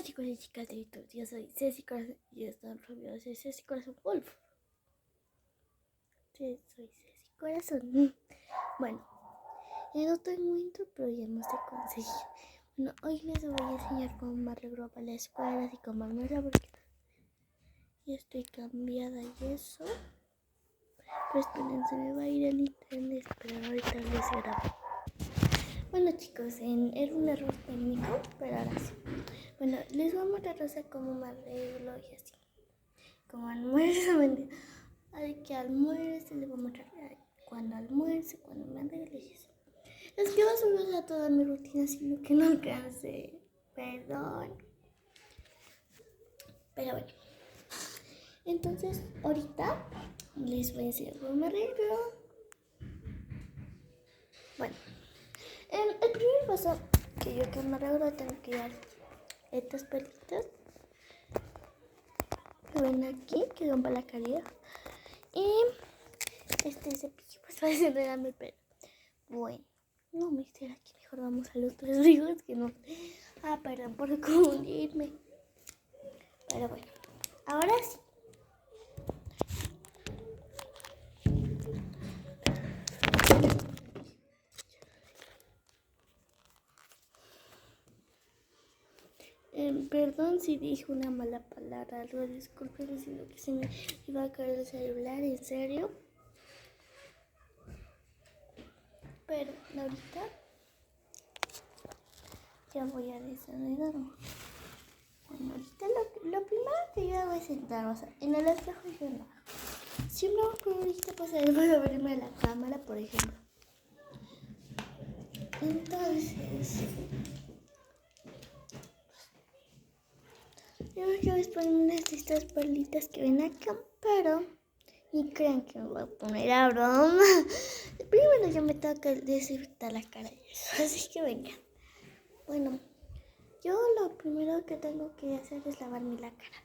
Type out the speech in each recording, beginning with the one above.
chicos y chicas de YouTube, yo soy Ceci Corazón y están rodeados de Ceci Corazón Wolf. Sí, soy Ceci Corazón. Bueno, no estoy muy intro, pero ya no sé conseguir. Bueno, hoy les voy a enseñar cómo me arreglo para la escuela, así como almuerzo, porque ya estoy cambiada y eso. Pero esperen, se me va a ir el internet, pero ahorita les grabo. Bueno chicos, era un error técnico, pero ahora sí. Bueno, les voy a mostrar cómo me arreglo y así. Como almuerzo, hay que almuerce, les voy a mostrar cuando almuerce, cuando me arregle y eso. Es que vas a ver toda mi rutina, sino que no alcancé. Perdón. Pero bueno. Entonces, ahorita les voy a enseñar cómo me arreglo. Bueno, el primer paso que yo me arreglo, tengo que dar estas pelitas que ven aquí, que son para la caridad. Y este cepillo, pues para enredarme el pelo. Bueno, no me estoy aquí, mejor vamos a los tres ríos que no. Perdón por confundirme. Pero bueno, ahora sí. Perdón si dije una mala palabra, algo disculpen, sino que se me iba a caer el celular, en serio. Pero ahorita ya voy a desenredarme. Bueno, ahorita lo primero que yo hago es sentarme, o sea, en el espejo yo no. Siempre hago por ahorita, pues después de abrirme la cámara, por ejemplo. Entonces, yo voy a poner unas de estas perlitas que ven acá, pero ni crean que me voy a poner a broma. Primero yo me tengo que desinfectar la cara y eso, así que venga. Bueno, yo lo primero que tengo que hacer es lavarme la cara.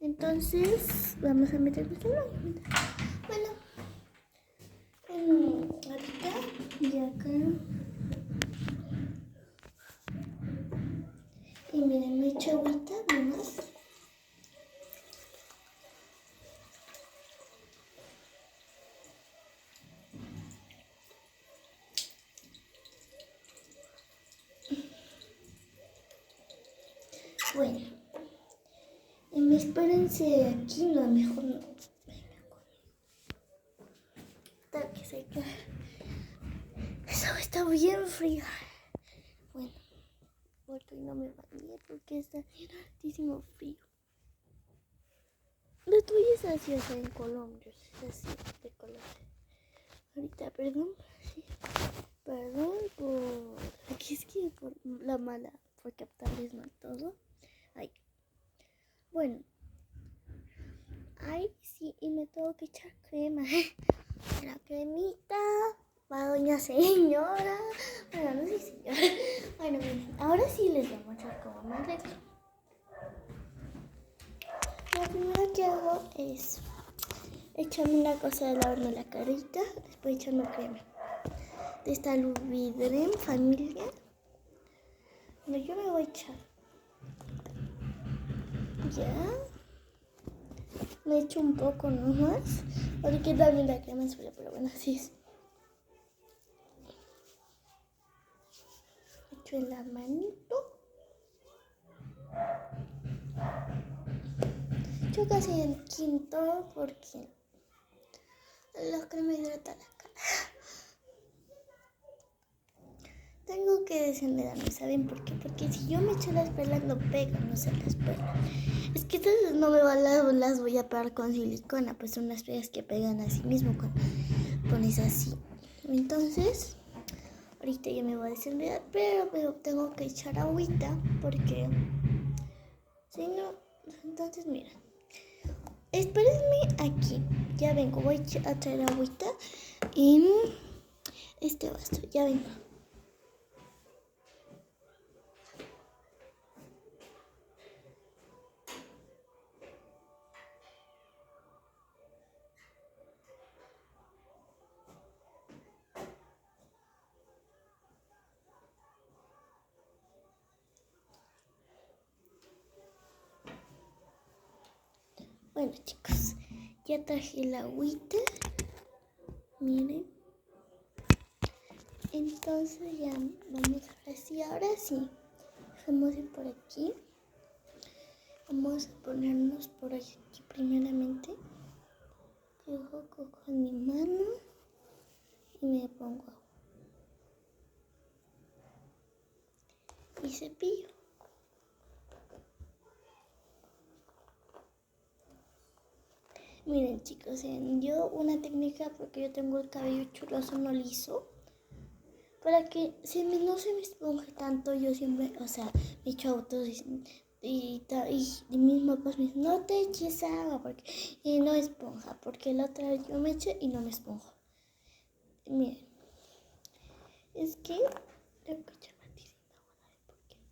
Entonces, vamos a meternos en el baño. Bueno, ahorita y acá. Y miren, me echo agüita nomás. Bueno, espérense aquí, no, mejor no. Hasta que se quede. Eso está bien frío. Bueno, porque no me bañé porque está altísimo frío. Lo tuyo es así, o sea, en Colombia, es así, de Colombia. Ahorita, perdón, sí, perdón por, aquí es que por la mala, por captarles mal todo. Ay, bueno, ay, sí, y me tengo que echar crema, la cremita, va doña señora, bueno, no sé señora, bueno, miren, ahora sí les voy a mostrar cómo me arreglo. Lo primero que hago es echarme una cosa de lavarme la carita, después echarme crema. De esta Luvidrem familia. No, yo me voy a echar. Ya. Me echo un poco nomás. Porque también la crema es fría, pero bueno, así es. Echo en la manito. Yo casi en quinto porque la crema hidrata la cara. Tengo que desenredarme, ¿saben por qué? Porque si yo me echo las perlas no pegan, no se las perlas. Es que entonces no me van las voy a pegar con silicona, pues son unas perlas que pegan así mismo con pones así. Entonces, ahorita ya me voy a desenredar, pero tengo que echar agüita porque si no, entonces mira. Espérenme aquí, ya vengo, voy a traer agüita en este vaso, ya vengo. Bueno, chicos, ya traje el agüita. Miren. Entonces ya vamos ahora sí. Vamos a ir por aquí. Vamos a ponernos por aquí primeramente. Cojo con mi mano y me pongo agua. Y cepillo. Miren chicos, yo una técnica porque yo tengo el cabello churroso no liso. Para que no se me esponje tanto, yo siempre, me echo autos y mis papás me dicen, no te eches agua porque no esponja, porque la otra vez yo me eché y no me esponjo. Miren, es que tengo que echar tantita agua,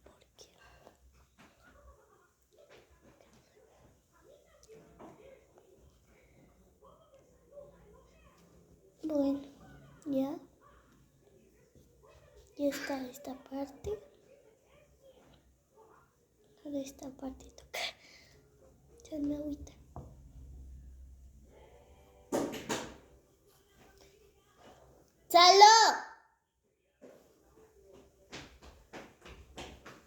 ¿por qué? Bueno, ya está esta parte. Ahora esta parte toca echarme agüita. ¡Salo!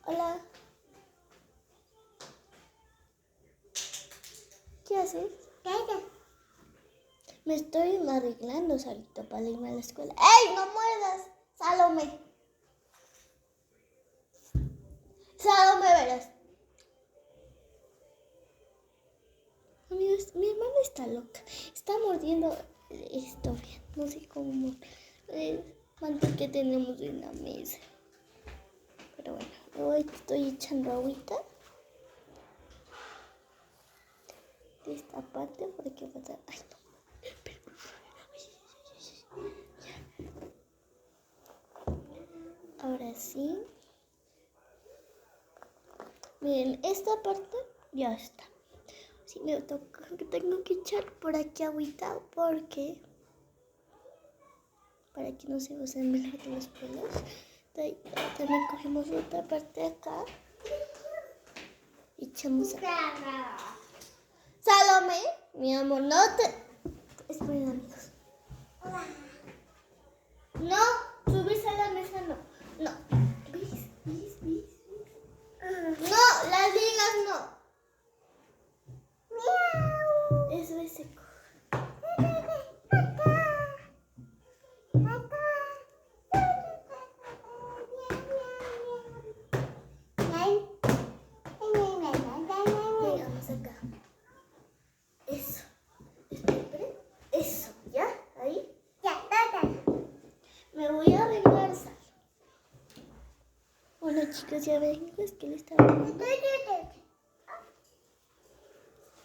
Hola. ¿Qué haces? Me estoy arreglando, Salito, para irme a la escuela. ¡Ey, no muerdas! Salome. Salome, verás. Amigos, mi hermana está loca. Está mordiendo esto. No sé cómo. Cuánto que tenemos en la mesa. Pero bueno, hoy estoy echando agüita. De esta parte, porque va a dar. Ay, no. Ahora sí. Miren, esta parte ya está. Sí, me toca que tengo que echar por aquí agüita porque para que no se usen mejor los pelos. También cogemos otra parte de acá y echamos acá. Salome, mi amor, no te... Esperen, amigos. No, subirse a la mesa no. No. ¿Ves? No, las ligas no. Eso es seco. Vengamos acá. Eso. Espera. Eso, ¿ya? Ahí. Ya. Me voy a arreglar, Sal. Bueno, chicos, ya ven, es que le estaba hablando.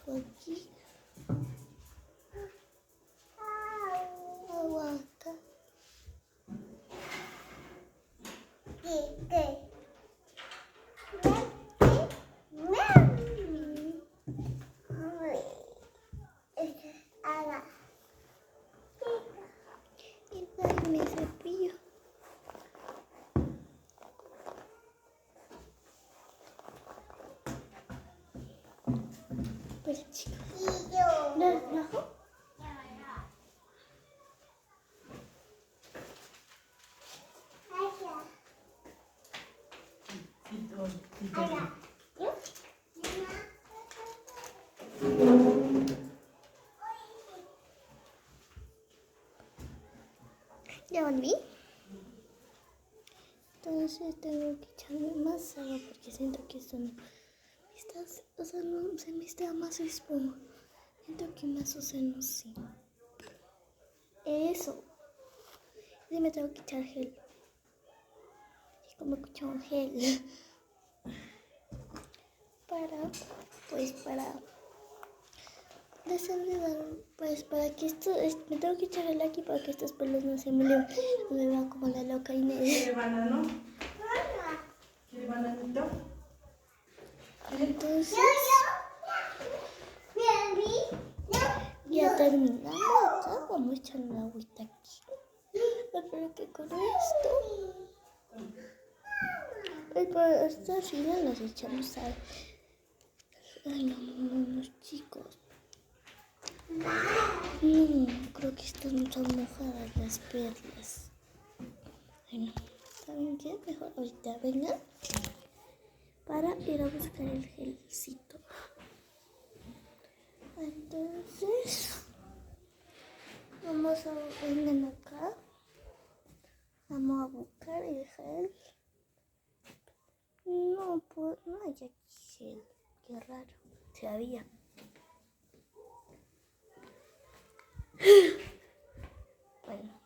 Aquí. Aguanta. Y dale mi cepillo. Pues chicos. ¿No? Ya volví. Entonces tengo que echarme más agua porque siento que esto no no se me está más esponja. Siento que más no sí. Eso. Y me tengo que echar gel. Y como escucho un gel. Para desenredar, para que esto, me tengo que echar gel aquí para que estos pelos no se me vean como la loca Inés. ¿Quiere banano? ¿Quiere bananito? Entonces, ya terminamos acá, vamos a echar una agüita aquí. Espero que con esto, para esta fila nos echamos a... Ay, no, chicos. No, creo que están mojadas las perlas. Bueno, ¿saben qué? Mejor ahorita vengan para ir a buscar el gelcito. Entonces, vengan acá. Vamos a buscar el gel. No, pues no hay aquí gel. Qué raro. Se había.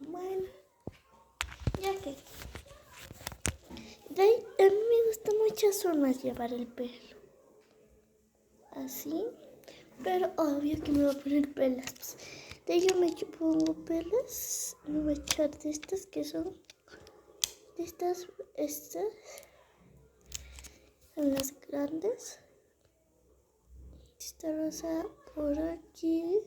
Bueno, ya que. A mí me gustan muchas formas llevar el pelo. Así. Pero obvio que me voy a poner pelas. De ello pongo pelas. Me voy a echar de estas que son. Estas son las grandes. Esta rosa por aquí.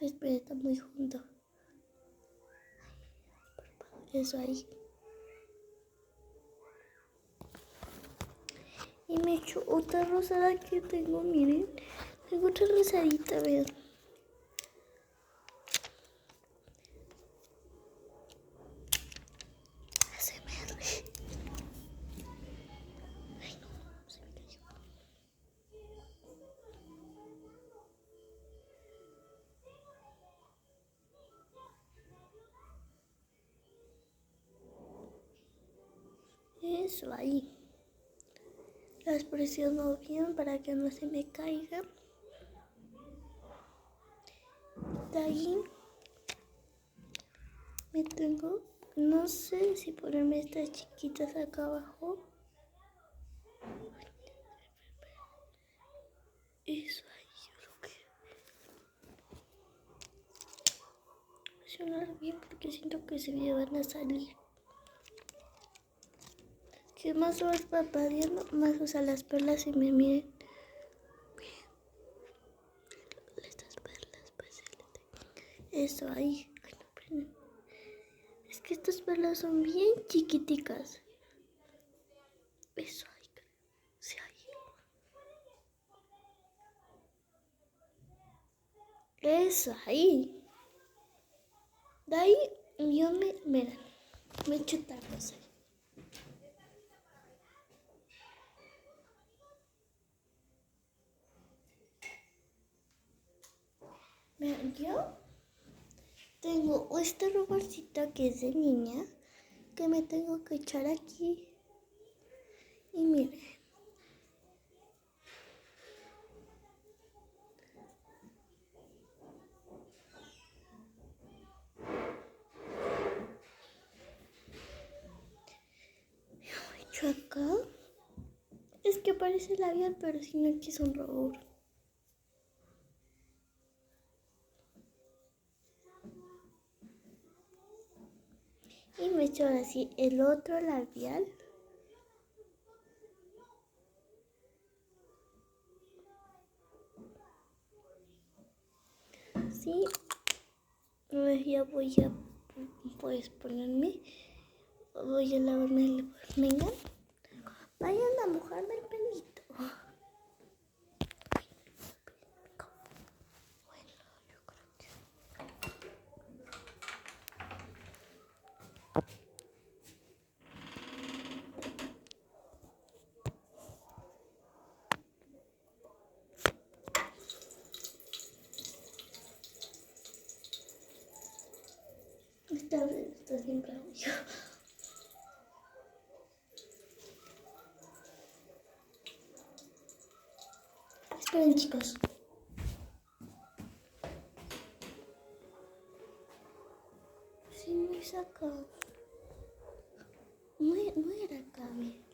Espera, está muy junto. Eso ahí. Y me echo otra rosada que tengo, miren. Tengo otra rosadita, vean. ASMR. Ay, no, se me cayó. Eso ahí. Las presiono bien para que no se me caiga. De ahí me tengo, no sé si ponerme estas chiquitas acá abajo. Eso ahí, yo creo que presionar bien porque siento que se me van a salir. Que más vas parpadeando, más usa las perlas y me miren. Estas perlas, pues eso ahí. Ay, no prenden. Es que estas perlas son bien chiquiticas. Eso ahí, sí, ahí. Eso ahí. De ahí yo miren, me echo tacos ahí. Miren, yo tengo esta ruborcita que es de niña, que me tengo que echar aquí. Y miren. Me echo acá. Es que parece labial, pero si no, aquí es un rubor. Y me echo así el otro labial. Sí, ya voy a pues ponerme, voy a lavarme el vengan, vayan a mojarme el pelito. Bueno, yo creo que esta vez está siempre yo. Esperen, chicos. Sí, me saca. No era acá, miren.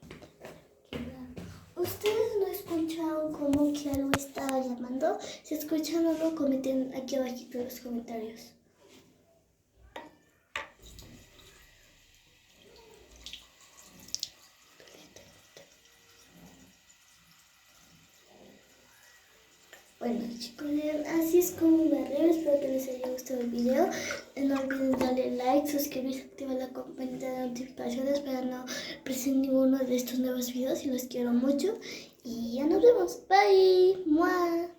Qué raro. ¿Ustedes no escucharon como que algo estaba llamando? Si escuchan algo, comenten aquí abajito en los comentarios. Bueno chicos, así es como me arreglo. Espero que les haya gustado el video. No olviden darle like, suscribirse, activar la campanita de notificaciones para no perder ninguno de estos nuevos videos. Y los quiero mucho. Y ya nos vemos. Bye. ¡Mua!